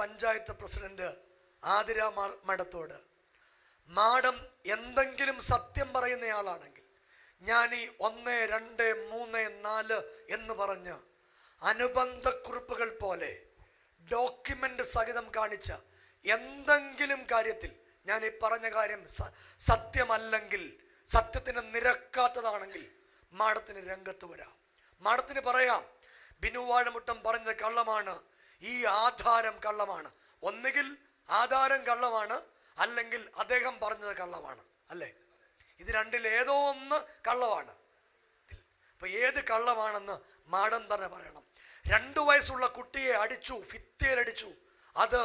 Panchayat president Athira മാഡത്തോട്, madam എന്തെങ്കിലും സത്യം പറയുന്നയാളാണെങ്കിൽ ഞാൻ ഈ 1, 2, 3, 4 എന്ന് പറഞ്ഞ് അനുബന്ധക്കുറിപ്പുകൾ പോലെ ഡോക്യുമെന്റ് സഹിതം കാണിച്ച എന്തെങ്കിലും കാര്യത്തിൽ ഞാൻ ഈ പറഞ്ഞ കാര്യം സത്യമല്ലെങ്കിൽ, സത്യത്തിന് നിരക്കാത്തതാണെങ്കിൽ മാഡത്തിന് രംഗത്ത് വരാം. മാഡത്തിന് പറയാം, ബിനു വാഴമുട്ടം പറഞ്ഞത് കള്ളമാണ്, ഈ ആധാരം കള്ളമാണ്. ഒന്നുകിൽ ആധാരം കള്ളമാണ്, അല്ലെങ്കിൽ അദ്ദേഹം പറഞ്ഞത് കള്ളമാണ്. അല്ലേ? ഇത് രണ്ടിൽ ഏതോ ഒന്ന് കള്ളമാണ്. അപ്പൊ ഏത് കള്ളമാണെന്ന് മാഡം തന്നെ പറയണം. 2 വയസ്സുള്ള കുട്ടിയെ അടിച്ചു, ഭിത്തിയിലടിച്ചു, അത്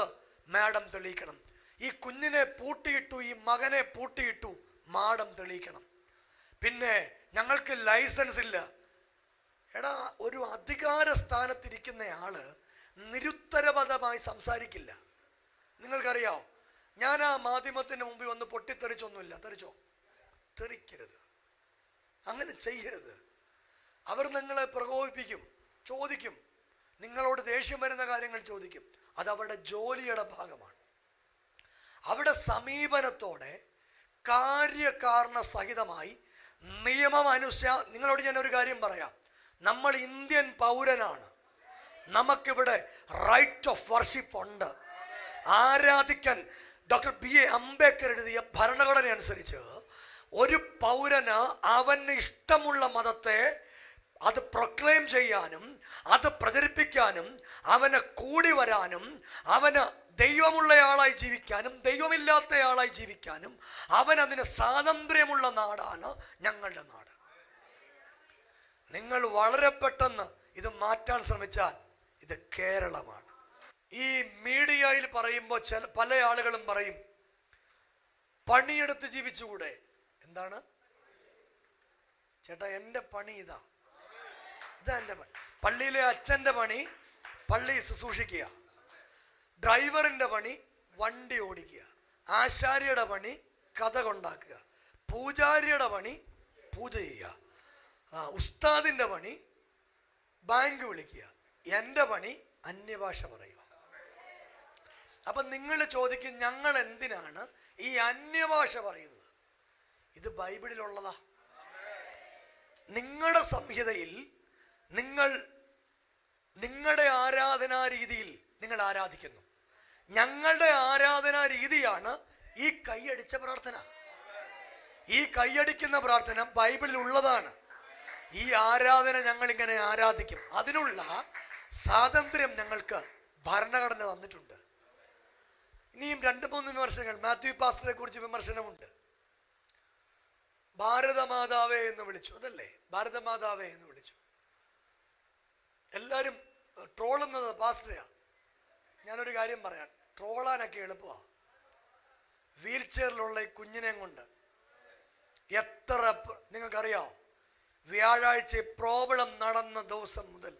മാഡം തെളിയിക്കണം. ഈ കുഞ്ഞിനെ പൂട്ടിയിട്ടു, ഈ മകനെ പൂട്ടിയിട്ടു, മാഡം തെളിയിക്കണം. പിന്നെ ഞങ്ങൾക്ക് ലൈസൻസ് ഇല്ല. എടാ, ഒരു അധികാര സ്ഥാനത്തിരിക്കുന്നയാള് നിരുത്തരപദമായി സംസാരിക്കില്ല. നിങ്ങൾക്കറിയാമോ, ഞാൻ ആ മാധ്യമത്തിന് മുമ്പിൽ വന്ന് പൊട്ടിത്തെറിച്ചൊന്നുമില്ല. തെറിച്ചോ? തെറിക്കരുത്, അങ്ങനെ ചെയ്യരുത്. അവർ നിങ്ങളെ പ്രകോപിപ്പിക്കും, ചോദിക്കും, നിങ്ങളോട് ദേഷ്യം വരുന്ന കാര്യങ്ങൾ ചോദിക്കും. അത് അവരുടെ ജോലിയുടെ ഭാഗമാണ്. അവിടെ സമീപനത്തോടെ കാര്യകാരണ സഹിതമായി നിയമം നിങ്ങളോട് ഞാനൊരു കാര്യം പറയാം. നമ്മൾ ഇന്ത്യൻ പൗരനാണ്. നമുക്കിവിടെ റൈറ്റ് ഓഫ് വർഷിപ്പ് ഉണ്ട്. ആരാധിക്കാൻ ഡോക്ടർ BA അംബേദ്കർ എഴുതിയ ഭരണഘടന അനുസരിച്ച് ഒരു പൗരന് അവന് ഇഷ്ടമുള്ള മതത്തെ അത് പ്രൊക്ലെയിം ചെയ്യാനും അത് പ്രചരിപ്പിക്കാനും അവന് കൂടി വരാനും അവന് ദൈവമുള്ളയാളായി ജീവിക്കാനും ദൈവമില്ലാത്തയാളായി ജീവിക്കാനും അവനതിന് സ്വാതന്ത്ര്യമുള്ള നാടാണ് ഞങ്ങളുടെ നാട്. നിങ്ങൾ വളരെ പെട്ടെന്ന് ഇത് മാറ്റാൻ ശ്രമിച്ചാൽ ഇത് കേരളമാണ്. ഈ മീഡിയയിൽ പറയുമ്പോൾ പല ആളുകളും പറയും പണിയെടുത്ത് ജീവിച്ചുകൂടെ. എന്താണ് ചേട്ടാ, എൻ്റെ പണി ഇതാ എൻ്റെ പണി. പള്ളിയിലെ അച്ഛൻ്റെ പണി പള്ളി ശുശ്രൂഷിക്കുക, ഡ്രൈവറിൻ്റെ പണി വണ്ടി ഓടിക്കുക, ആശാരിയുടെ പണി കഥ കൊണ്ടാക്കുക, പൂജാരിയുടെ പണി പൂജ ചെയ്യുക, ഉസ്താദിൻ്റെ പണി ബാങ്ക് വിളിക്കുക, എൻ്റെ പണി അന്യഭാഷ പറയുക. അപ്പം നിങ്ങൾ ചോദിക്കും, ഞങ്ങൾ എന്തിനാണ് ഈ അന്യഭാഷ പറയുന്നത്? ഇത് ബൈബിളിലുള്ളതാ. നിങ്ങളുടെ സംഹിതയിൽ നിങ്ങളുടെ ആരാധനാ രീതിയിൽ നിങ്ങൾ ആരാധിക്കുന്നു. ഞങ്ങളുടെ ആരാധനാ രീതിയാണ് ഈ കൈയടിച്ച പ്രാർത്ഥന. ഈ കൈയടിക്കുന്ന പ്രാർത്ഥന ബൈബിളിൽ ഉള്ളതാണ്. ഈ ആരാധന ഞങ്ങൾ ഇങ്ങനെ ആരാധിക്കും. അതിനുള്ള സ്വാതന്ത്ര്യം ഞങ്ങൾക്ക് ഭരണഘടന തന്നിട്ടുണ്ട്. ഇനിയും 2-3 വിമർശനങ്ങൾ. മാത്യു പാസ്റ്ററെ കുറിച്ച് വിമർശനമുണ്ട്. ഭാരതമാതാവേ എന്ന് വിളിച്ചു, അതല്ലേ? ഭാരതമാതാവേ എന്ന് വിളിച്ചു. എല്ലാവരും ട്രോളുന്നത് പാസ്റ്ററെയാ. ഞാനൊരു കാര്യം പറയാം, ട്രോളാനൊക്കെ എളുപ്പമാണ്. വീൽ ചെയറിലുള്ള ഈ കുഞ്ഞിനെ കൊണ്ട് എത്ര, നിങ്ങൾക്കറിയാമോ, വ്യാഴാഴ്ച പ്രോബ്ലം നടന്ന ദിവസം മുതൽ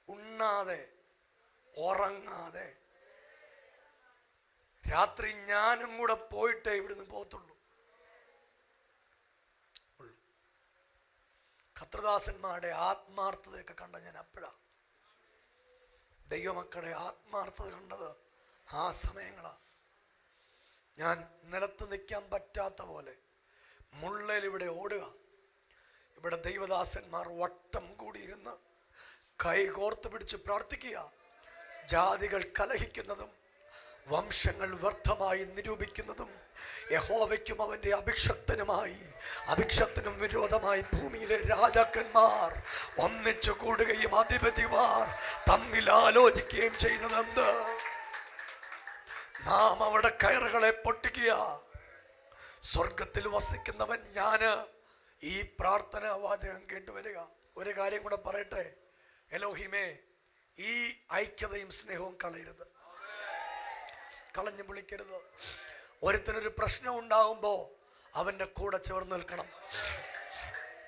ഉണ്ണാതെ ഉറങ്ങാതെ രാത്രി ഞാനും കൂടെ പോയിട്ടേ ഇവിടുന്ന് പോകത്തുള്ളൂ. ഖത്രദാസന്മാരുടെ ആത്മാർത്ഥതയൊക്കെ കണ്ട ഞാൻ അപ്പോഴാ. ദൈവമക്കളുടെ ആത്മാർത്ഥത കണ്ടത് ആ സമയങ്ങളാ. ഞാൻ നിലത്ത് നിൽക്കാൻ പറ്റാത്ത പോലെ മുള്ളൽ ഇവിടെ ഓടുക. ഇവിടെ ദൈവദാസന്മാർ വട്ടം കൂടിയിരുന്ന് കൈ കോർത്ത് പിടിച്ച് പ്രാർത്ഥിക്കുക. ജാതികൾ കലഹിക്കുന്നതും വംശങ്ങൾ വ്യർത്ഥമായി നിരൂപിക്കുന്നതും യഹോവയ്ക്കും അവൻ്റെ അഭിഷക്തനും വിരോധമായി ഭൂമിയിലെ രാജാക്കന്മാർ ഒന്നിച്ചു കൂടുകയും അധിപതിമാർ തമ്മിൽ ആലോചിക്കുകയും ചെയ്യുന്നതെന്ത്? നാം അവിടെ കയറുകളെ പൊട്ടിക്കുക. സ്വർഗത്തിൽ വസിക്കുന്നവൻ ഞാന്. ഈ പ്രാർത്ഥന വാചകം കേട്ടുവരിക. ഒരു കാര്യം കൂടെ പറയട്ടെ, എലോഹിമേ, ഈ ഐക്യതയും സ്നേഹവും കളയരുത്, കളഞ്ഞു വിളിക്കരുത്. ഒരുത്തനൊരു പ്രശ്നം ഉണ്ടാകുമ്പോൾ അവൻ്റെ കൂടെ ചേർന്ന് നിൽക്കണം.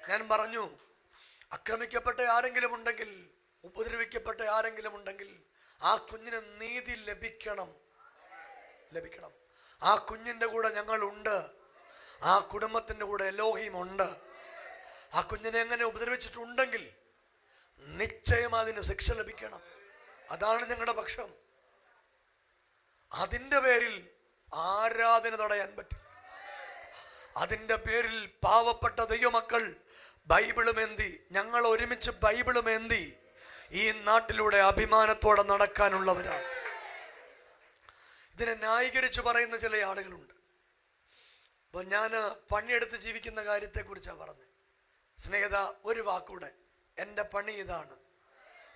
ഞാൻ പറഞ്ഞു, ആക്രമിക്കപ്പെട്ട ആരെങ്കിലും ഉണ്ടെങ്കിൽ, ഉപദ്രവിക്കപ്പെട്ട ആരെങ്കിലും ഉണ്ടെങ്കിൽ ആ കുഞ്ഞിന് നീതി ലഭിക്കണം. ആ കുഞ്ഞിൻ്റെ കൂടെ ഞങ്ങളുണ്ട്. ആ കുടുംബത്തിൻ്റെ കൂടെ എലോഹിം ഉണ്ട്. ആ കുഞ്ഞിനെ എങ്ങനെ ഉപദ്രവിച്ചിട്ടുണ്ടെങ്കിൽ നിശ്ചയം അതിന് ശിക്ഷ ലഭിക്കണം. അതാണ് ഞങ്ങളുടെ പക്ഷം. അതിൻ്റെ പേരിൽ ആരാധന തടയാൻ പറ്റില്ല. അതിൻ്റെ പേരിൽ പാവപ്പെട്ട ദൈവമക്കൾ ബൈബിളുമേന്തി, ഞങ്ങൾ ഒരുമിച്ച് ബൈബിളുമേന്തി ഈ നാട്ടിലൂടെ അഭിമാനത്തോടെ നടക്കാനുള്ളവരാണ്. ഇതിനെ ന്യായീകരിച്ച് പറയുന്ന ചില ആളുകളുണ്ട്. അപ്പോൾ ഞാൻ പണിയെടുത്ത് ജീവിക്കുന്ന കാര്യത്തെക്കുറിച്ചാണ് പറഞ്ഞത്. സ്നേഹിത, ഒരു വാക്കൂടെ, എൻ്റെ പണി ഇതാണ്.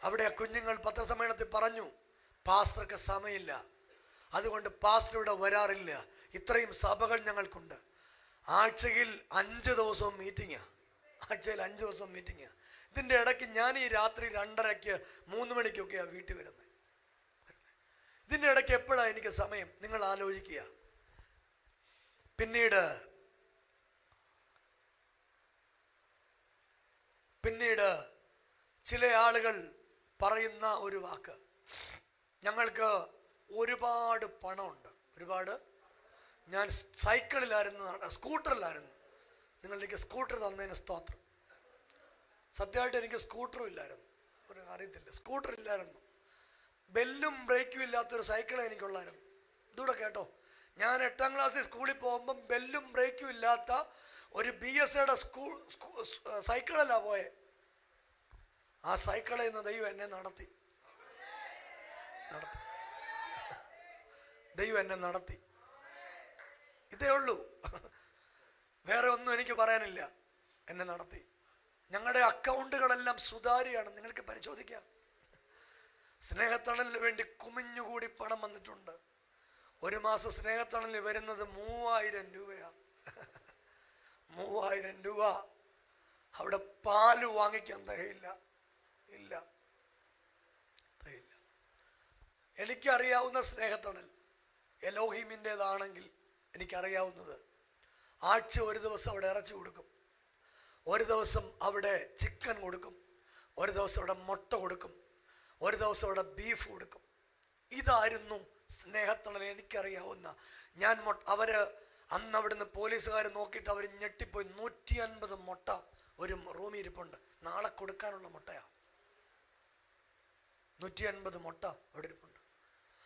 അവിടെ കുഞ്ഞുങ്ങൾ പത്രസമ്മേളനത്തിൽ പറഞ്ഞു, പാസ്റ്റർക്ക് സമയമില്ല, അതുകൊണ്ട് പാസ്റ്റർ ഇവിടെ വരാറില്ല. ഇത്രയും സഭകൾ ഞങ്ങൾക്കുണ്ട്. ആഴ്ചയിൽ 5 ദിവസവും മീറ്റിങ്ങാണ്. ആഴ്ചയിൽ 5 ദിവസം മീറ്റിങ്ങാണ്. ഇതിൻ്റെ ഇടയ്ക്ക് ഞാൻ ഈ രാത്രി 2:30 3 മണിക്കൊക്കെയാണ് വീട്ടിൽ വരുന്നത്. ഇതിൻ്റെ ഇടയ്ക്ക് എപ്പോഴാണ് എനിക്ക് സമയം? നിങ്ങൾ ആലോചിക്കുക. പിന്നീട് ചില ആളുകൾ പറയുന്ന ഒരു വാക്ക്, ഞങ്ങൾക്ക് ഒരുപാട് പണമുണ്ട്. ഞാൻ സൈക്കിളിലായിരുന്നു, സ്കൂട്ടറിലായിരുന്നു. നിങ്ങൾ എനിക്ക് സ്കൂട്ടർ തന്നതിന് സ്തോത്രം. സത്യമായിട്ട് എനിക്ക് സ്കൂട്ടറും ഇല്ലായിരുന്നു. അറിയത്തില്ല, സ്കൂട്ടർ ഇല്ലായിരുന്നു. ബെല്ലും ബ്രേക്കും ഇല്ലാത്തൊരു സൈക്കിളേ എനിക്കുള്ളായിരുന്നു. ഇതൂടെ കേട്ടോ, ഞാൻ 8ാം ക്ലാസ്സിൽ സ്കൂളിൽ പോകുമ്പം ബെല്ലും ബ്രേക്കും ഇല്ലാത്ത ഒരു BSAയുടെ സൈക്കിളല്ല പോയെ. ആ സൈക്കിളിൽ നിന്ന് ദൈവം എന്നെ നടത്തി. ദൈവം എന്നെ നടത്തി. ഇതേ ഉള്ളൂ, വേറെ ഒന്നും എനിക്ക് പറയാനില്ല. എന്നെ നടത്തി. ഞങ്ങളുടെ അക്കൗണ്ടുകളെല്ലാം സുതാര്യമാണ്. നിങ്ങൾക്ക് പരിശോധിക്കാം. സ്നേഹത്തണലിന് വേണ്ടി കുമിഞ്ഞുകൂടി പണം വന്നിട്ടുണ്ട്. ഒരു മാസം സ്നേഹത്തണലിൽ വരുന്നത് 3000 രൂപയാണ്. 3000 രൂപ അവിടെ പാല് വാങ്ങിക്കാൻ തികയില്ല. എനിക്കറിയാവുന്ന സ്നേഹത്തണൽ എലോഹിമിൻ്റേതാണെങ്കിൽ എനിക്കറിയാവുന്നത്, ആഴ്ച ഒരു ദിവസം അവിടെ ഇറച്ചി കൊടുക്കും, ഒരു ദിവസം അവിടെ ചിക്കൻ കൊടുക്കും, ഒരു ദിവസം അവിടെ മുട്ട കൊടുക്കും, ഒരു ദിവസം അവിടെ ബീഫ് കൊടുക്കും. ഇതായിരുന്നു സ്നേഹത്തണൽ എനിക്കറിയാവുന്ന. അവര് അന്ന് അവിടുന്ന് പോലീസുകാർ നോക്കിയിട്ട് അവർ ഞെട്ടിപ്പോയി. 150 മുട്ട ഒരു റൂമിൽ ഇരിപ്പുണ്ട്. നാളെ കൊടുക്കാനുള്ള മുട്ടയാണ്. 150 മുട്ട അവിടെ ഇരിപ്പുണ്ട്.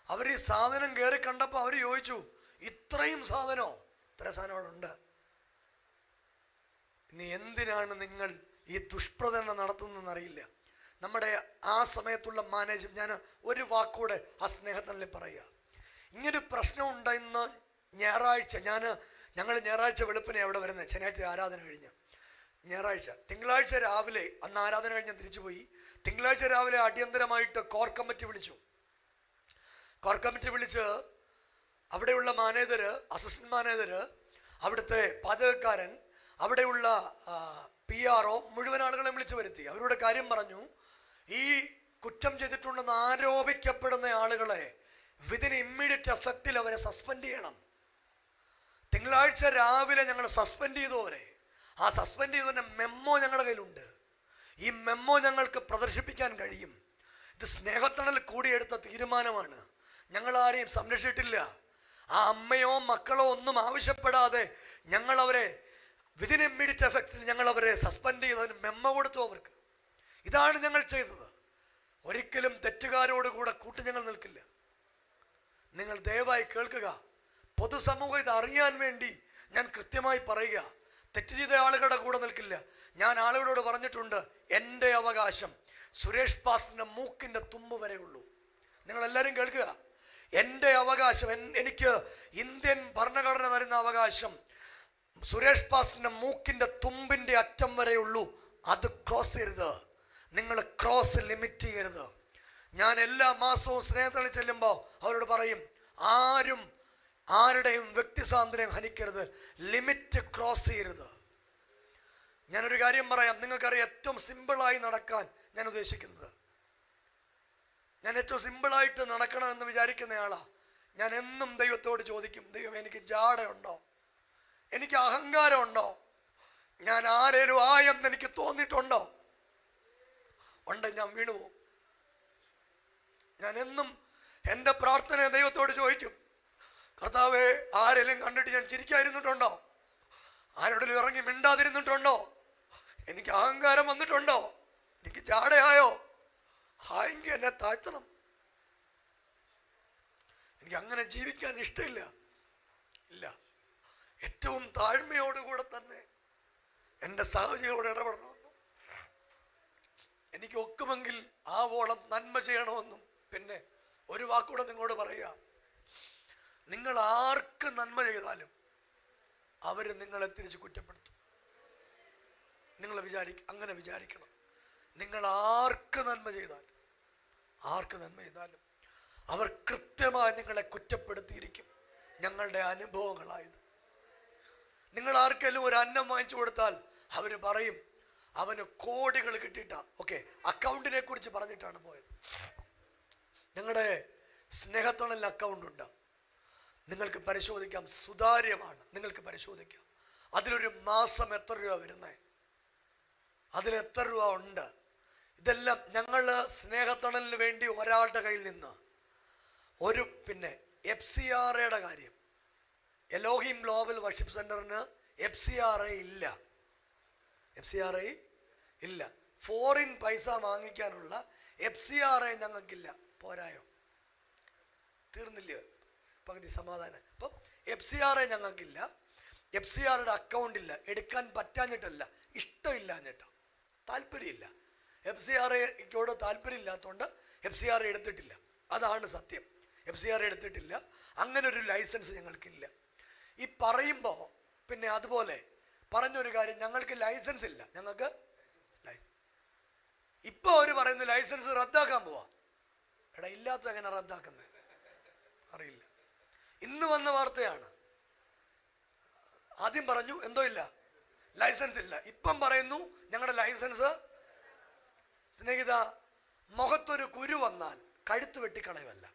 അവർ ഈ സാധനം കയറി കണ്ടപ്പോൾ അവർ ചോദിച്ചു, ഇത്രയും സാധനമോ? ഇത്ര സാധനം അവിടെ ഉണ്ട്. ഇനി എന്തിനാണ് നിങ്ങൾ ഈ ദുഷ്പ്രചരണം നടത്തുന്നതെന്നറിയില്ല. നമ്മുടെ ആ സമയത്തുള്ള ഞാൻ ഒരു വാക്കൂടെ ആ സ്നേഹത്തണലിൽ പറയുക. ഇങ്ങനൊരു പ്രശ്നമുണ്ട്. ഇന്ന് ഞായറാഴ്ച ഞങ്ങൾ ഞായറാഴ്ച വെളുപ്പിനെ അവിടെ വരുന്നത്. ശനിയാഴ്ച ആരാധന കഴിഞ്ഞ് തിങ്കളാഴ്ച രാവിലെ, അന്ന് ആരാധന കഴിഞ്ഞ് തിരിച്ചു പോയി. തിങ്കളാഴ്ച രാവിലെ അടിയന്തരമായിട്ട് കോർ കമ്മിറ്റി വിളിച്ച് അവിടെയുള്ള മാനേജര്, അസിസ്റ്റന്റ് മാനേജര്, അവിടുത്തെ പാചകക്കാരൻ, അവിടെയുള്ള PRO മുഴുവൻ ആളുകളെ വിളിച്ചു വരുത്തി. അവരോട് കാര്യം പറഞ്ഞു, ഈ കുറ്റം ചെയ്തിട്ടുണ്ടെന്ന് ആരോപിക്കപ്പെടുന്ന ആളുകളെ വിതിൻ ഇമ്മീഡിയറ്റ് എഫക്റ്റിൽ അവരെ സസ്പെൻഡ് ചെയ്യണം. തിങ്കളാഴ്ച രാവിലെ ഞങ്ങൾ സസ്പെൻഡ് ചെയ്തു അവരെ. ആ സസ്പെൻഡ് ചെയ്തതിൻ്റെ മെമ്മോ ഞങ്ങളുടെ കയ്യിലുണ്ട്. ഈ മെമ്മോ ഞങ്ങൾക്ക് പ്രദർശിപ്പിക്കാൻ കഴിയും. ഇത് സ്നേഹത്തണൽ കൂടിയെടുത്ത തീരുമാനമാണ്. ഞങ്ങൾ ആരെയും സംരക്ഷിച്ചിട്ടില്ല. ആ അമ്മയോ മക്കളോ ഒന്നും ആവശ്യപ്പെടാതെ ഞങ്ങളവരെ വിതിൻ ഇമ്മീഡിയറ്റ് എഫക്റ്റിൽ ഞങ്ങളവരെ സസ്പെൻഡ് ചെയ്തതിന് മെമ്മോ കൊടുത്തു അവർക്ക്. ഇതാണ് ഞങ്ങൾ ചെയ്തത്. ഒരിക്കലും തെറ്റുകാരോടുകൂടെ ഞങ്ങൾ നിൽക്കില്ല. നിങ്ങൾ ദയവായി കേൾക്കുക. പൊതുസമൂഹം ഇത് അറിയാൻ വേണ്ടി ഞാൻ കൃത്യമായി പറയുക. തെറ്റ് ചെയ്ത ആളുകളുടെ കൂടെ നിൽക്കില്ല. ഞാൻ ആളുകളോട് പറഞ്ഞിട്ടുണ്ട്, എൻ്റെ അവകാശം സുരേഷ് പാസ്റ്ററിൻ്റെ മൂക്കിൻ്റെ തുമ്പ് വരെ ഉള്ളൂ. നിങ്ങളെല്ലാവരും കേൾക്കുക. എൻ്റെ അവകാശം, എനിക്ക് ഇന്ത്യൻ ഭരണഘടന തരുന്ന അവകാശം സുരേഷ് പാസ്റ്ററിൻ്റെ മൂക്കിൻ്റെ തുമ്പിൻ്റെ അറ്റം വരെ ഉള്ളൂ. അത് ക്രോസ് ചെയ്യരുത്. നിങ്ങൾ ക്രോസ് ലിമിറ്റ് ചെയ്യരുത്. ഞാൻ എല്ലാ മാസവും സ്നേഹത്തിൽ ചെല്ലുമ്പോൾ അവരോട് പറയും, ആരുടെയും വ്യക്തി സ്വാതന്ത്ര്യം ഹനിക്കരുത്, ലിമിറ്റ് ക്രോസ് ചെയ്യരുത്. ഞാനൊരു കാര്യം പറയാം. നിങ്ങൾക്കറിയാം, ഏറ്റവും സിമ്പിളായി നടക്കാൻ ഞാൻ ഉദ്ദേശിക്കുന്നത്, ഞാൻ ഏറ്റവും സിമ്പിളായിട്ട് നടക്കണമെന്ന് വിചാരിക്കുന്നയാളാ. ഞാൻ എന്നും ദൈവത്തോട് ചോദിക്കും, ദൈവം, എനിക്ക് ജാടയുണ്ടോ? എനിക്ക് അഹങ്കാരമുണ്ടോ? ഞാൻ ആരേലും ആയെന്ന് എനിക്ക് തോന്നിയിട്ടുണ്ടോ? ഉണ്ട്, ഞാൻ വീണുപോകും. ഞാൻ എന്നും എൻ്റെ പ്രാർത്ഥന ദൈവത്തോട് ചോദിക്കും, കർത്താവേ, ആരെങ്കിലും കണ്ടിട്ട് ഞാൻ ചിരിക്കാതിരുന്നിട്ടുണ്ടോ? ആരോടെങ്കിലും ഇറങ്ങി മിണ്ടാതിരുന്നിട്ടുണ്ടോ? എനിക്ക് അഹങ്കാരം വന്നിട്ടുണ്ടോ? എനിക്ക് ജാടയായോ? ആയെങ്കിൽ എന്നെ താഴ്ത്തണം. എനിക്ക് അങ്ങനെ ജീവിക്കാൻ ഇഷ്ടമില്ല. ഇല്ല, ഏറ്റവും താഴ്മയോടുകൂടെ തന്നെ എൻ്റെ സഹോദരിയോട് ഇടപെടണമെന്നും എനിക്ക് ഒക്കുമെങ്കിൽ ആവോളം നന്മ ചെയ്യണമെന്നും. പിന്നെ ഒരു വാക്കൂടെ നിങ്ങളോട് പറയുക, നിങ്ങൾ ആർക്ക് നന്മ ചെയ്താലും അവർ നിങ്ങളെ തിരിച്ച് കുറ്റപ്പെടുത്തും. നിങ്ങൾ അങ്ങനെ വിചാരിക്കണം. നിങ്ങൾ ആർക്ക് നന്മ ചെയ്താലും അവർ കൃത്യമായി നിങ്ങളെ കുറ്റപ്പെടുത്തിയിരിക്കും. ഞങ്ങളുടെ അനുഭവങ്ങളായത്. നിങ്ങൾ ആർക്കെങ്കിലും ഒരു അന്നം വാങ്ങിച്ചു കൊടുത്താൽ അവർ പറയും അവന് കോടികൾ കിട്ടിയിട്ടാ. ഓക്കെ, അക്കൗണ്ടിനെ കുറിച്ച് പറഞ്ഞിട്ടാണ് പോയത്. ഞങ്ങളുടെ സ്നേഹത്തുണൽ അക്കൗണ്ട് ഉണ്ട്, നിങ്ങൾക്ക് പരിശോധിക്കാം, സുതാര്യമാണ്, നിങ്ങൾക്ക് പരിശോധിക്കാം. അതിലൊരു മാസം എത്ര രൂപ വരുന്നത്, അതിലെത്ര രൂപ ഉണ്ട്. ഇതെല്ലാം ഞങ്ങൾ സ്നേഹത്തണലിന് വേണ്ടി ഒരാളുടെ കയ്യിൽ നിന്ന് ഒരു പിന്നെ FCRAയുടെ കാര്യം, എലോഹിം ഗ്ലോബൽ വർഷിപ്പ് സെന്ററിന് FCRA ഇല്ല. ഫോറിൻ പൈസ വാങ്ങിക്കാനുള്ള FCRA ഞങ്ങൾക്കില്ല. പോരായോ? തീർന്നില്ലയോ? പകുതി സമാധാനം. അപ്പം FCRA ഞങ്ങൾക്കില്ല. FCRAയുടെ അക്കൗണ്ട് ഇല്ല. എടുക്കാൻ പറ്റാഞ്ഞിട്ടല്ല, ഇഷ്ടമില്ല എന്നിട്ടോ, താല്പര്യമില്ല. FCRAയോട് താല്പര്യമില്ലാത്തതുകൊണ്ട് FCRA എടുത്തിട്ടില്ല. അതാണ് സത്യം. FCRA എടുത്തിട്ടില്ല. അങ്ങനെ ഒരു ലൈസൻസ് ഞങ്ങൾക്കില്ല. ഈ പറയുമ്പോൾ പിന്നെ അതുപോലെ പറഞ്ഞൊരു കാര്യം, ഞങ്ങൾക്ക് ലൈസൻസ് ഇല്ല. ഞങ്ങൾക്ക് ഇപ്പോൾ അവർ പറയുന്ന ലൈസൻസ് റദ്ദാക്കാൻ പോവാ. എടാ, ഇല്ലാത്ത എങ്ങനെ റദ്ദാക്കുന്നത് അറിയില്ല. ഇന്ന് വന്ന വാർത്തയാണ്. ആദ്യം പറഞ്ഞു എന്തോ ഇല്ല, ലൈസൻസ് ഇല്ല. ഇപ്പം പറയുന്നു ഞങ്ങളുടെ ലൈസൻസ്. സ്നേഹിത, മുഖത്തൊരു കുരു വന്നാൽ കഴുത്ത് വെട്ടിക്കളയുമല്ല.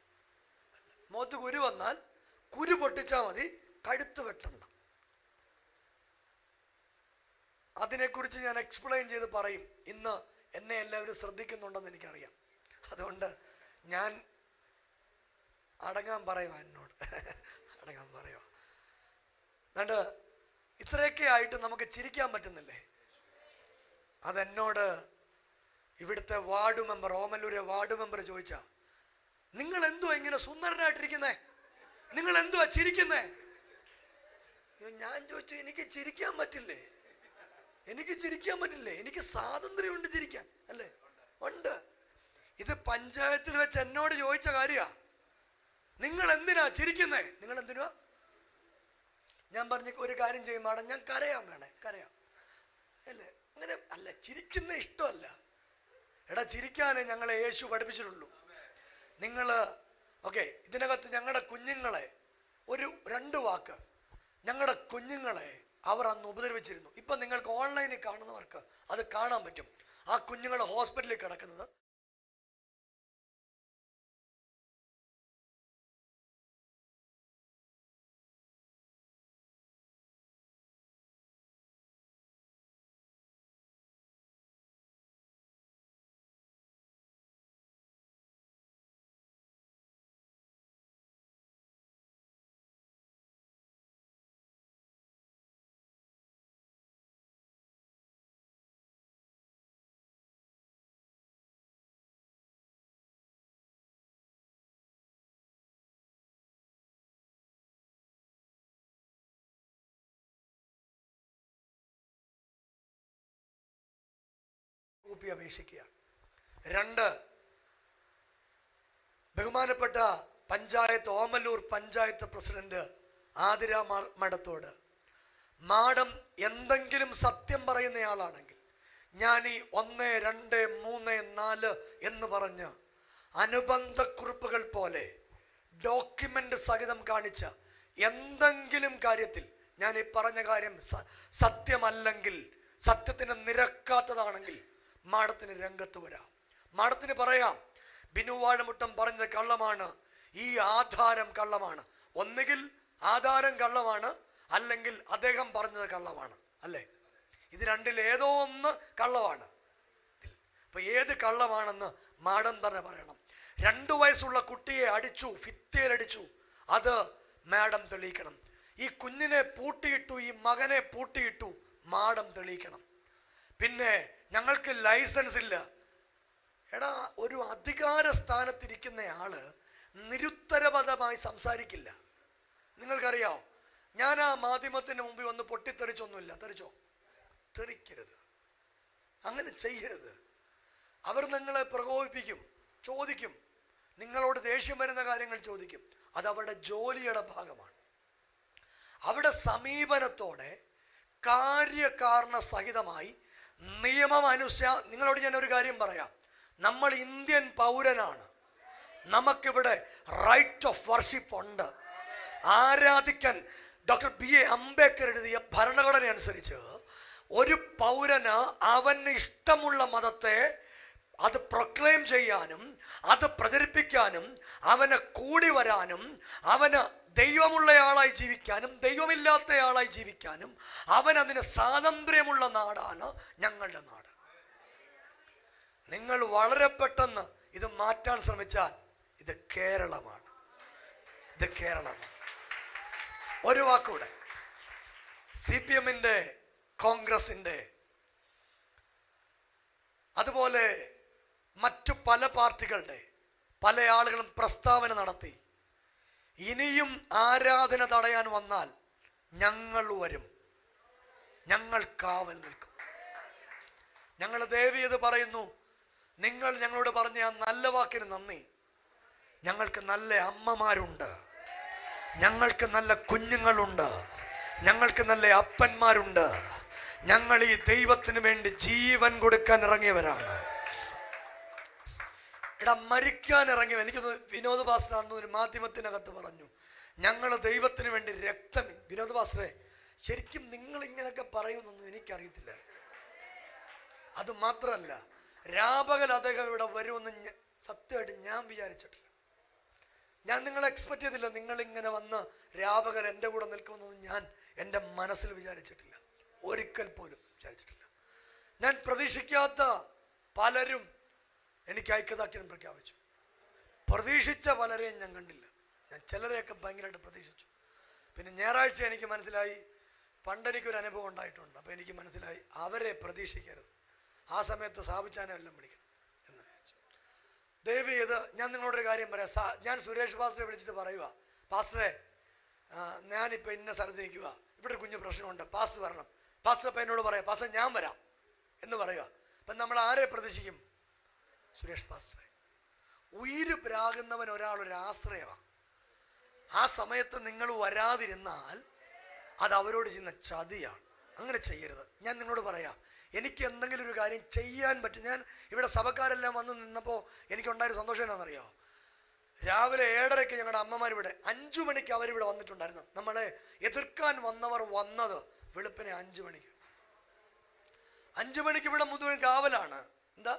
മുഖത്ത് കുരു വന്നാൽ കുരു പൊട്ടിച്ചാൽ മതി, കഴുത്ത് വെട്ടണ്ട. അതിനെക്കുറിച്ച് ഞാൻ എക്സ്പ്ലെയിൻ ചെയ്ത് പറയും. ഇന്ന് എന്നെ എല്ലാവരും ശ്രദ്ധിക്കുന്നുണ്ടെന്ന് എനിക്കറിയാം. അതുകൊണ്ട് ഞാൻ അടങ്ങാൻ പറയുക, എന്നോട് അടങ്ങാൻ പറയുക. എന്നിട്ട് ഇത്രയൊക്കെ ആയിട്ട് നമുക്ക് ചിരിക്കാൻ പറ്റുന്നില്ലേ? അതെന്നോട് ഇവിടുത്തെ വാർഡ് മെമ്പർ, ഓമല്ലൂരെ വാർഡ് മെമ്പർ ചോദിച്ചാ, നിങ്ങൾ എന്തുവാ ഇങ്ങനെ സുന്ദരനായിട്ടിരിക്കുന്നേ, നിങ്ങൾ എന്തുവാ ചിരിക്കുന്നേ? ഞാൻ ചോദിച്ചു, എനിക്ക് ചിരിക്കാൻ പറ്റില്ലേ? എനിക്ക് സ്വാതന്ത്ര്യമുണ്ട് ചിരിക്കാൻ, അല്ലേ? ഉണ്ട്. ഇത് പഞ്ചായത്തിൽ വെച്ച് എന്നോട് ചോദിച്ച കാര്യ. നിങ്ങൾ എന്തിനാ ചിരിക്കുന്നേ? നിങ്ങൾ എന്തിനാ? ഞാൻ പറഞ്ഞ ഒരു കാര്യം ചെയ്യും മാഡം, ഞാൻ കരയാൻ വേണേ കരയാം, അല്ലേ? അങ്ങനെ അല്ല, ചിരിക്കുന്ന ഇഷ്ടമല്ല. എടാ, ചിരിക്കാനേ ഞങ്ങളെ യേശു പഠിപ്പിച്ചിട്ടുള്ളൂ. നിങ്ങൾ ഓക്കെ, ഇതിനകത്ത് ഞങ്ങളുടെ കുഞ്ഞുങ്ങളെ ഒരു 2 വാക്ക്, ഞങ്ങളുടെ കുഞ്ഞുങ്ങളെ അവർ അന്ന് ഉപദ്രവിച്ചിരുന്നു. ഇപ്പം നിങ്ങൾക്ക് ഓൺലൈനിൽ കാണുന്നവർക്ക് അത് കാണാൻ പറ്റും. ആ കുഞ്ഞുങ്ങൾ ഹോസ്പിറ്റലിൽ കിടക്കുന്നത്. അപേക്ഷിക്കുക. 2, ബഹുമാനപ്പെട്ട പഞ്ചായത്ത്, ഓമല്ലൂർ പഞ്ചായത്ത് പ്രസിഡന്റ് ആതിര മഠത്തോട്, മാഡം എന്തെങ്കിലും സത്യം പറയുന്നയാളാണെങ്കിൽ ഞാൻ ഈ 1, 2, 3, 4 എന്ന് പറഞ്ഞ് അനുബന്ധ കുറിപ്പുകൾ പോലെ ഡോക്യുമെന്റ് സഹിതം കാണിച്ച എന്തെങ്കിലും കാര്യത്തിൽ ഞാൻ ഈ പറഞ്ഞ കാര്യം സത്യമല്ലെങ്കിൽ, സത്യത്തിന് നിരക്കാത്തതാണെങ്കിൽ മാഡത്തിന് രംഗത്ത് വരാം. മാഡത്തിന് പറയാം, ബിനു വാഴമുട്ടം പറഞ്ഞത് കള്ളമാണ്, ഈ ആധാരം കള്ളമാണ്. ഒന്നുകിൽ ആധാരം കള്ളമാണ്, അല്ലെങ്കിൽ അദ്ദേഹം പറഞ്ഞത് കള്ളമാണ്, അല്ലേ? ഇത് രണ്ടിൽ ഏതോ ഒന്ന് കള്ളമാണ്. അപ്പൊ ഏത് കള്ളമാണെന്ന് മാഡം തന്നെ പറയണം. 2 വയസ്സുള്ള കുട്ടിയെ അടിച്ചു, ഭിത്തിയിലടിച്ചു, അത് മാഡം തെളിയിക്കണം. ഈ കുഞ്ഞിനെ പൂട്ടിയിട്ടു, ഈ മകനെ പൂട്ടിയിട്ടു, മാഡം തെളിയിക്കണം. പിന്നെ ഞങ്ങൾക്ക് ലൈസൻസ് ഇല്ല. എടാ, ഒരു അധികാര സ്ഥാനത്തിരിക്കുന്ന ആള് നിരുത്തരവാദമായി വ്യക്തിപരമായി സംസാരിക്കില്ല. നിങ്ങൾക്കറിയാമോ, ഞാൻ ആ മാധ്യമത്തിന് മുമ്പിൽ വന്ന് പൊട്ടിത്തെറിച്ചൊന്നുമില്ല. തെറിച്ചോ? തെറിക്കരുത്, അങ്ങനെ ചെയ്യരുത്. അവർ നിങ്ങളെ പ്രകോപിപ്പിക്കും, ചോദിക്കും, നിങ്ങളോട് ദേഷ്യം വരുന്ന കാര്യങ്ങൾ ചോദിക്കും. അത് അവരുടെ ജോലിയുടെ ഭാഗമാണ്. അവിടെ സമീപനത്തോടെ കാര്യകാരണ സഹിതമായി നിയമം നിങ്ങളോട് ഞാനൊരു കാര്യം പറയാം. നമ്മൾ ഇന്ത്യൻ പൗരനാണ്. നമുക്കിവിടെ റൈറ്റ് ഓഫ് വർഷിപ്പ് ഉണ്ട്. ആരാധിക്കാൻ ഡോക്ടർ BA അംബേദ്കർ എഴുതിയ ഭരണഘടന അനുസരിച്ച് ഒരു പൗരന് അവന് ഇഷ്ടമുള്ള മതത്തെ അത് പ്രൊക്ലെയിം ചെയ്യാനും അത് പ്രചരിപ്പിക്കാനും അവന് കൂടി വരാനും അവന് ദൈവമുള്ളയാളായി ജീവിക്കാനും ദൈവമില്ലാത്തയാളായി ജീവിക്കാനും അവനതിന് സ്വാതന്ത്ര്യമുള്ള നാടാണ് ഞങ്ങളുടെ നാട്. നിങ്ങൾ വളരെ പെട്ടെന്ന് ഇത് മാറ്റാൻ ശ്രമിച്ചാൽ ഇത് കേരളമാണ്. ഇത് കേരളമാണ്. ഒരു വാക്കൂടെ, CPMന്റെ, കോൺഗ്രസിൻ്റെ, അതുപോലെ മറ്റു പല പാർട്ടികളുടെ പല ആളുകളും പ്രസ്താവന നടത്തി. ഇനിയും ആരാധന തടയാൻ വന്നാൽ ഞങ്ങൾ വരും, ഞങ്ങൾ കാവൽ നിൽക്കും. ഞങ്ങൾ ദയവേത് പറയുന്നു, നിങ്ങൾ ഞങ്ങളോട് പറഞ്ഞ ആ നല്ല വാക്കിന് നന്ദി. ഞങ്ങൾക്ക് നല്ല അമ്മമാരുണ്ട്, ഞങ്ങൾക്ക് നല്ല കുഞ്ഞുങ്ങളുണ്ട്, ഞങ്ങൾക്ക് നല്ല അപ്പന്മാരുണ്ട്. ഞങ്ങൾ ഈ ദൈവത്തിന് വേണ്ടി ജീവൻ കൊടുക്കാൻ ഇറങ്ങിയവരാണ്. മരിക്കാൻ ഇറങ്ങിയവ. എനിക്കത് വിനോദ് പാസ്റ്ററാണെന്ന് ഒരു മാധ്യമത്തിനകത്ത് പറഞ്ഞു, ഞങ്ങൾ ദൈവത്തിന് വേണ്ടി രക്തം. വിനോദ് പാസ്റ്ററെ, ശരിക്കും നിങ്ങൾ ഇങ്ങനെയൊക്കെ പറയുമെന്നൊന്നും എനിക്കറിയത്തില്ല. അത് മാത്രമല്ല, രാപകൽ അദ്ദേഹം ഇവിടെ വരുമെന്ന് സത്യമായിട്ട് ഞാൻ വിചാരിച്ചിട്ടില്ല. ഞാൻ നിങ്ങളെ എക്സ്പെക്ട് ചെയ്തില്ല. നിങ്ങളിങ്ങനെ വന്ന് രാപകൽ എൻ്റെ കൂടെ നിൽക്കുമെന്നൊന്നും ഞാൻ എൻ്റെ മനസ്സിൽ വിചാരിച്ചിട്ടില്ല, ഒരിക്കൽ പോലും വിചാരിച്ചിട്ടില്ല. ഞാൻ പ്രതീക്ഷിക്കാത്ത പലരും എനിക്ക് ഐക്യദാർഢ്യം പ്രഖ്യാപിച്ചു. പ്രതീക്ഷിച്ച പലരെയും ഞാൻ കണ്ടില്ല. ഞാൻ ചിലരെയൊക്കെ ഭയങ്കരമായിട്ട് പ്രതീക്ഷിച്ചു. പിന്നെ ഞായറാഴ്ച എനിക്ക് മനസ്സിലായി, പണ്ടെനിക്കൊരു അനുഭവം ഉണ്ടായിട്ടുണ്ട്. അപ്പോൾ എനിക്ക് മനസ്സിലായി അവരെ പ്രതീക്ഷിക്കരുത്. ആ സമയത്ത് സ്ഥാപിച്ചാനെ എല്ലാം വിളിക്കണം എന്ന് വിചാരിച്ചു. ദയവ് ചെയ്ത് ഞാൻ നിങ്ങളോടൊരു കാര്യം പറയാം. ഞാൻ സുരേഷ് പാസ്റ്ററെ വിളിച്ചിട്ട് പറയുക, പാസ്റ്ററെ ഞാനിപ്പോൾ ഇന്ന സ്ഥലത്ത് നിൽക്കുക, ഇവിടെ ഒരു കുഞ്ഞു പ്രശ്നമുണ്ട്, പാസ്റ്റർ വരണം. പാസ്റ്റർ അപ്പം എന്നോട് പറയാം, പാസ്റ്റർ ഞാൻ വരാം എന്ന് പറയുക. അപ്പം നമ്മൾ ആരെ പ്രതീക്ഷിക്കും? സുരേഷ് പാസ്റ്ററെ. ഉയിര് പ്രാകുന്നവൻ ഒരാളൊരു ആശ്രയമാണ്. ആ സമയത്ത് നിങ്ങൾ വരാതിരുന്നാൽ അത് അവരോട് ചെയ്യുന്ന ചതിയാണ്. അങ്ങനെ ചെയ്യരുത്. ഞാൻ നിങ്ങളോട് പറയാം, എനിക്ക് എന്തെങ്കിലും ഒരു കാര്യം ചെയ്യാൻ പറ്റും. ഞാൻ ഇവിടെ സഭക്കാരെല്ലാം വന്ന് നിന്നപ്പോൾ എനിക്കുണ്ടായൊരു സന്തോഷം എന്താണെന്നറിയാമോ? രാവിലെ 7:30 ഞങ്ങളുടെ അമ്മമാരിവിടെ, 5 മണിക്ക് അവരിവിടെ വന്നിട്ടുണ്ടായിരുന്നു. നമ്മളെ എതിർക്കാൻ വന്നവർ വന്നത് വെളുപ്പിനെ 5 മണിക്ക്. 5 മണിക്ക് ഇവിടെ മുഴുവൻ കാവലാണ്. എന്താ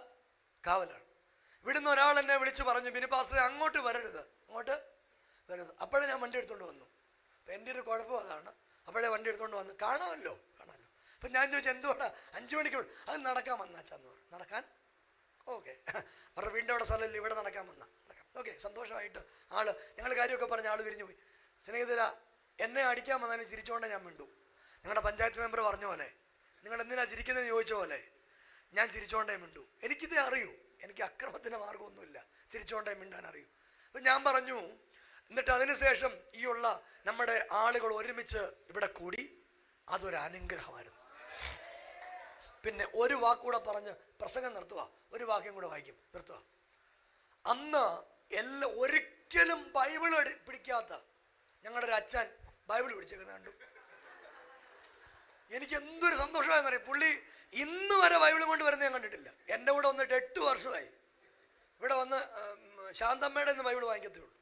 കാവലാണ്? ഇവിടുന്ന് ഒരാൾ എന്നെ വിളിച്ച് പറഞ്ഞു, പിന്നെ പാസ്റ്ററെ അങ്ങോട്ട് വരരുത്, അങ്ങോട്ട് വരരുത്. അപ്പോഴേ ഞാൻ വണ്ടി എടുത്തുകൊണ്ട് വന്നു. അപ്പം എൻ്റെ ഒരു കുഴപ്പം അതാണ്. അപ്പോഴേ വണ്ടി എടുത്തുകൊണ്ട് വന്ന് കാണാമല്ലോ. അപ്പം ഞാൻ ചോദിച്ചു, എന്തുകൊണ്ടാ 5 മണിക്ക്? അത് നടക്കാൻ വന്നാച്ചാന്ന് പറഞ്ഞു. നടക്കാൻ? ഓക്കെ, അവരുടെ വീടിൻ്റെ അവിടെ സ്ഥലമില്ല, ഇവിടെ നടക്കാൻ വന്നാൽ നടക്കാം. ഓക്കെ, സന്തോഷമായിട്ട് ഞങ്ങൾ കാര്യമൊക്കെ പറഞ്ഞ് ആൾ വിരിഞ്ഞു പോയി. സ്നേഹിതരാ, എന്നെ അടിക്കാൻ വന്നാലും ചിരിച്ചുകൊണ്ടേ ഞാൻ മിണ്ടു. ഞങ്ങളുടെ പഞ്ചായത്ത് മെമ്പർ പറഞ്ഞ പോലെ, നിങ്ങൾ എന്തിനാ ചിരിക്കുന്നതെന്ന് ചോദിച്ച പോലെ ഞാൻ ചിരിച്ചുകൊണ്ടേ മിണ്ടു. എനിക്കിത് അറിയൂ, എനിക്ക് അക്രമത്തിൻ്റെ മാർഗമൊന്നുമില്ല, ചിരിച്ചുകൊണ്ടേ മിണ്ടാൻ അറിയൂ. അപ്പം ഞാൻ പറഞ്ഞു, എന്നിട്ട് അതിനുശേഷം ഈ ഉള്ള നമ്മുടെ ആളുകൾ ഒരുമിച്ച് ഇവിടെ കൂടി. അതൊരു അനുഗ്രഹമായിരുന്നു. പിന്നെ ഒരു വാക്കുകൂടെ പറഞ്ഞ് പ്രസംഗം നിർത്തുക, ഒരു വാക്യം കൂടെ വായിക്കും, നിർത്തുക. അന്ന് ഒരിക്കലും ബൈബിൾ പിടിക്കാത്ത ഞങ്ങളുടെ ഒരു അച്ഛൻ ബൈബിൾ പിടിച്ചേക്കുന്നത് കണ്ടു. എനിക്ക് എന്തൊരു സന്തോഷമായെന്ന് അറിയാം. പുള്ളി ഇന്ന് വരെ ബൈബിളും കൊണ്ട് വരുന്നത് ഞാൻ കണ്ടിട്ടില്ല. എൻ്റെ കൂടെ വന്നിട്ട് 8 വർഷമായി. ഇവിടെ വന്ന് ശാന്തമ്മയുടെ ഇന്ന് ബൈബിൾ വാങ്ങിക്കത്തേ ഉള്ളൂ.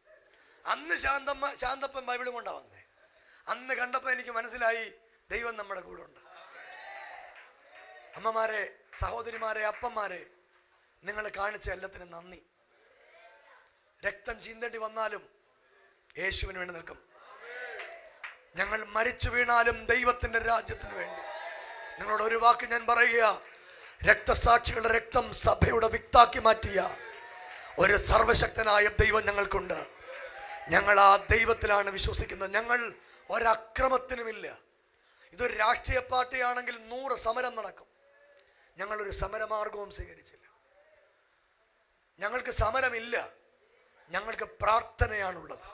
അന്ന് ശാന്തപ്പൻ ബൈബിളും കൊണ്ടാണ് വന്നേ. അന്ന് കണ്ടപ്പോൾ എനിക്ക് മനസ്സിലായി, ദൈവം നമ്മുടെ കൂടെ ഉണ്ട്. അമ്മമാരെ, സഹോദരിമാരെ, അപ്പന്മാരെ, നിങ്ങൾ കാണിച്ച എല്ലാത്തിനും നന്ദി. രക്തം ചീന്തേണ്ടി വന്നാലും യേശുവിന് വേണ്ടി നിൽക്കും. ഞങ്ങൾ മരിച്ചു വീണാലും ദൈവത്തിൻ്റെ രാജ്യത്തിന് വേണ്ടി. നിങ്ങളോട് ഒരു വാക്ക് ഞാൻ പറയുക, രക്തസാക്ഷികളുടെ രക്തം സഭയുടെ വിത്താക്കി മാറ്റിയ ഒരു സർവശക്തനായ ദൈവം ഞങ്ങൾക്കുണ്ട്. ഞങ്ങൾ ആ ദൈവത്തിലാണ് വിശ്വസിക്കുന്നത്. ഞങ്ങൾ ഒരക്രമത്തിനുമില്ല. ഇതൊരു രാഷ്ട്രീയ പാർട്ടിയാണെങ്കിൽ 100 സമരം നടക്കും. ഞങ്ങളൊരു സമരമാർഗവും സ്വീകരിച്ചില്ല. ഞങ്ങൾക്ക് സമരമില്ല, ഞങ്ങൾക്ക് പ്രാർത്ഥനയാണുള്ളത്.